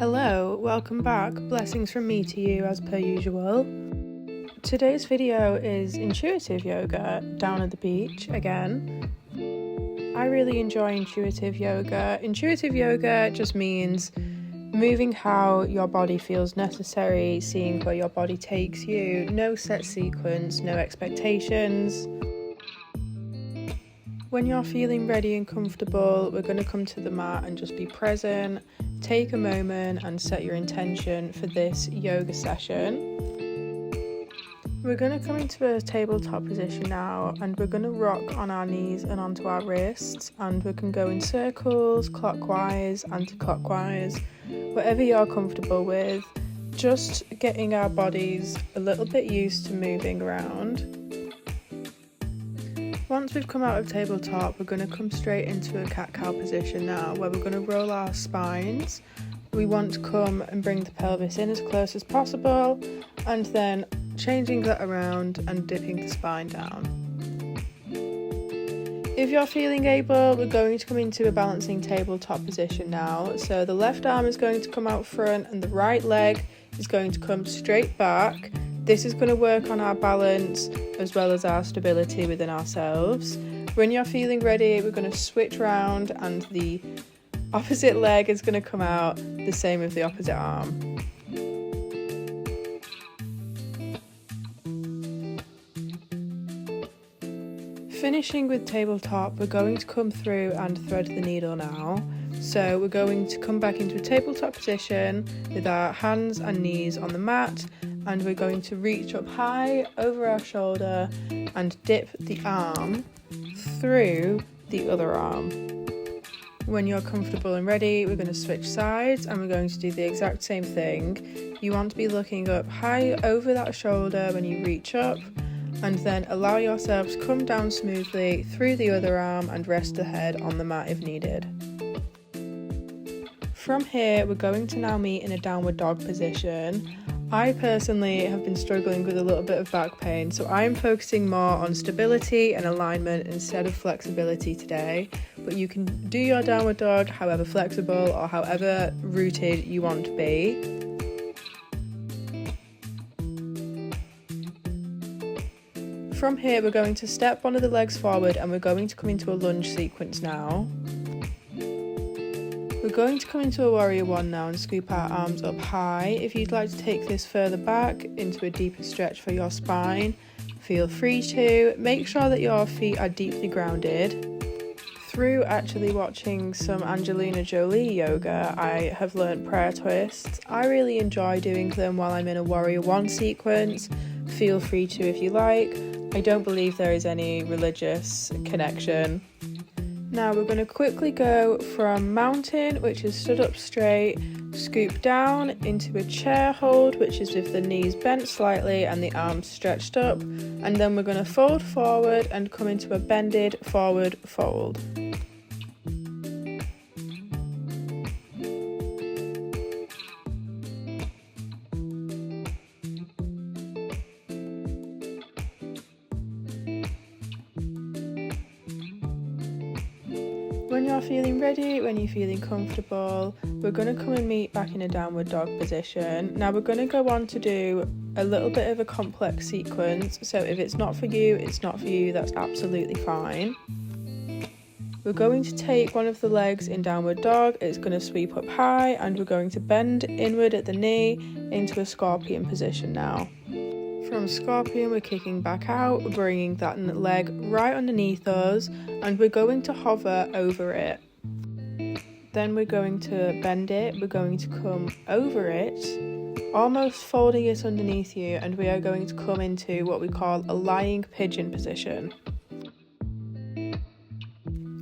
Hello, welcome back. Blessings from me to you as per usual. Today's video is intuitive yoga down at the beach again. I really enjoy intuitive yoga. Intuitive yoga just means moving how your body feels necessary, seeing where your body takes you, no set sequence, no expectations. When you're feeling ready and comfortable, we're going to come to the mat and just be present. Take a moment and set your intention for this yoga session. We're going to come into a tabletop position now, and we're going to rock on our knees and onto our wrists, and we can go in circles, clockwise, anti-clockwise, whatever you're comfortable with, just getting our bodies a little bit used to moving around. Once we've come out of tabletop, we're going to come straight into a cat-cow position now, where we're going to roll our spines. We want to come and bring the pelvis in as close as possible, and then changing that around and dipping the spine down. If you're feeling able, we're going to come into a balancing tabletop position now. So the left arm is going to come out front and the right leg is going to come straight back. This is going to work on our balance as well as our stability within ourselves. When you're feeling ready, we're going to switch round and the opposite leg is going to come out, the same with the opposite arm. Finishing with tabletop, we're going to come through and thread the needle now. So we're going to come back into a tabletop position with our hands and knees on the mat, and we're going to reach up high over our shoulder and dip the arm through the other arm. When you're comfortable and ready, we're going to switch sides and we're going to do the exact same thing. You want to be looking up high over that shoulder when you reach up, and then allow yourself to come down smoothly through the other arm and rest the head on the mat if needed. From here, we're going to now meet in a downward dog position. I personally have been struggling with a little bit of back pain, so I'm focusing more on stability and alignment instead of flexibility today, but you can do your downward dog however flexible or however rooted you want to be. From here, we're going to step one of the legs forward and we're going to come into a lunge sequence now. We're going to come into a warrior one now and scoop our arms up high. If you'd like to take this further back into a deeper stretch for your spine, feel free to. Make sure that your feet are deeply grounded. Through actually watching some Angelina Jolie yoga, I have learned prayer twists. I really enjoy doing them while I'm in a warrior one sequence. Feel free to if you like. I don't believe there is any religious connection. Now we're going to quickly go from mountain, which is stood up straight, scoop down into a chair hold, which is with the knees bent slightly and the arms stretched up, and then we're going to fold forward and come into a bended forward fold. When you're feeling ready, when you're feeling comfortable, we're going to come and meet back in a downward dog position. Now we're going to go on to do a little bit of a complex sequence, so if it's not for you, it's not for you, that's absolutely fine. We're going to take one of the legs in downward dog, it's going to sweep up high, and we're going to bend inward at the knee into a scorpion position now. From scorpion, we're kicking back out, we're bringing that leg right underneath us, and we're going to hover over it. Then we're going to bend it, we're going to come over it, almost folding it underneath you, and we are going to come into what we call a lying pigeon position.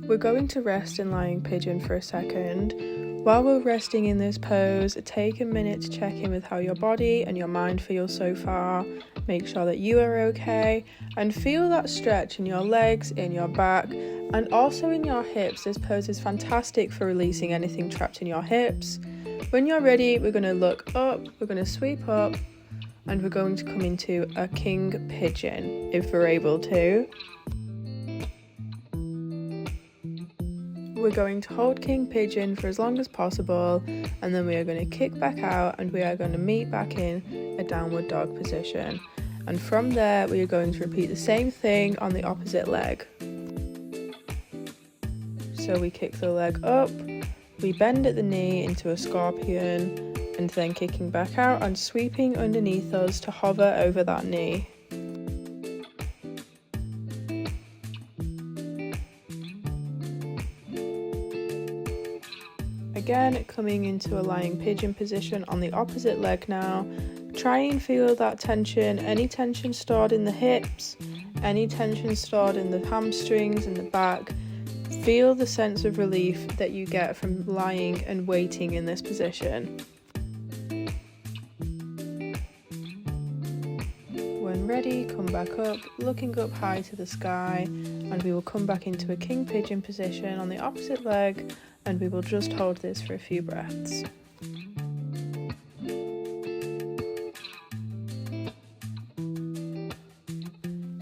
We're going to rest in lying pigeon for a second. While we're resting in this pose, take a minute to check in with how your body and your mind feel so far. Make sure that you are okay, and feel that stretch in your legs, in your back, and also in your hips. This pose is fantastic for releasing anything trapped in your hips. When you're ready, we're going to look up, we're going to sweep up, and we're going to come into a king pigeon if we're able to. we're going to hold king pigeon for as long as possible, and then we are going to kick back out and we are going to meet back in a downward dog position. And from there we are going to repeat the same thing on the opposite leg. So we kick the leg up, we bend at the knee into a scorpion, and then kicking back out and sweeping underneath us to hover over that knee. Again, coming into a lying pigeon position on the opposite leg now. Try and feel that tension, any tension stored in the hips, any tension stored in the hamstrings and the back. Feel the sense of relief that you get from lying and waiting in this position. When ready, come back up, looking up high to the sky, and we will come back into a king pigeon position on the opposite leg, and we will just hold this for a few breaths.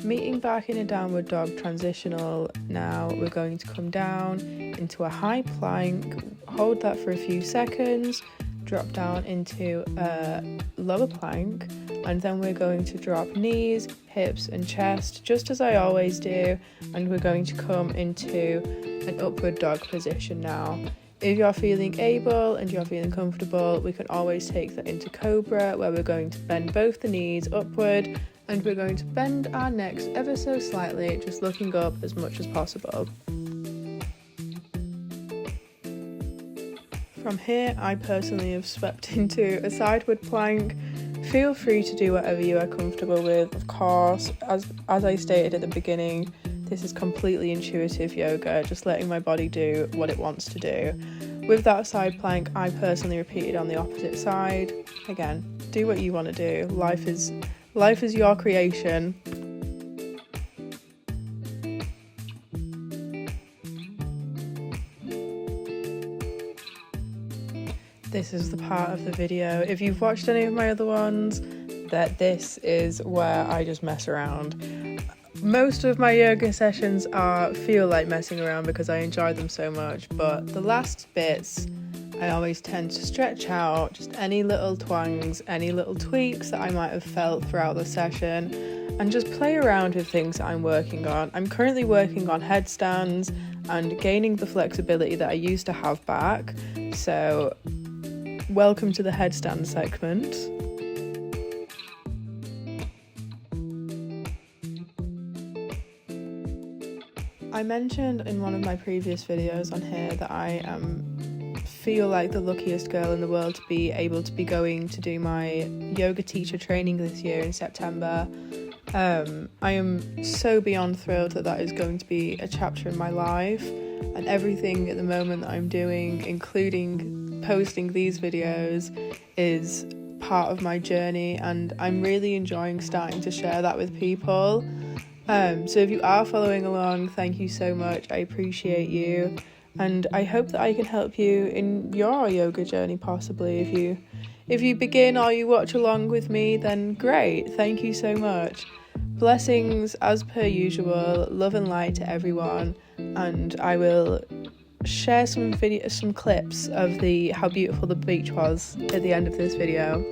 Meeting back in a downward dog transitional now, we're going to come down into a high plank, hold that for a few seconds, drop down into a lower plank, and then we're going to drop knees, hips and chest just as I always do, and we're going to come into an upward dog position now. If you're feeling able and you're feeling comfortable, we can always take that into cobra, where we're going to bend both the knees upward and we're going to bend our necks ever so slightly, just looking up as much as possible. From here, I personally have swept into a sideward plank. Feel free to do whatever you are comfortable with. Of course, as I stated at the beginning, this is completely intuitive yoga, just letting my body do what it wants to do. With that side plank, I personally repeated on the opposite side. Again, do what you want to do. Life is your creation. This is the part of the video, if you've watched any of my other ones, that this is where I just mess around. Most of my yoga sessions feel like messing around because I enjoy them so much, but the last bits I always tend to stretch out, just any little twangs, any little tweaks that I might have felt throughout the session, and just play around with things that I'm working on. I'm currently working on headstands and gaining the flexibility that I used to have back, so welcome to the headstand segment. I mentioned in one of my previous videos on here that I feel like the luckiest girl in the world to be able to be going to do my yoga teacher training this year in September. I am so beyond thrilled that is going to be a chapter in my life, and everything at the moment that I'm doing, including posting these videos, is part of my journey, and I'm really enjoying starting to share that with people. So if you are following along, thank you so much. I appreciate you, and I hope that I can help you in your yoga journey possibly. If you begin or you watch along with me, then great. Thank you so much. Blessings as per usual, love and light to everyone, and I will share some clips of how beautiful the beach was at the end of this video.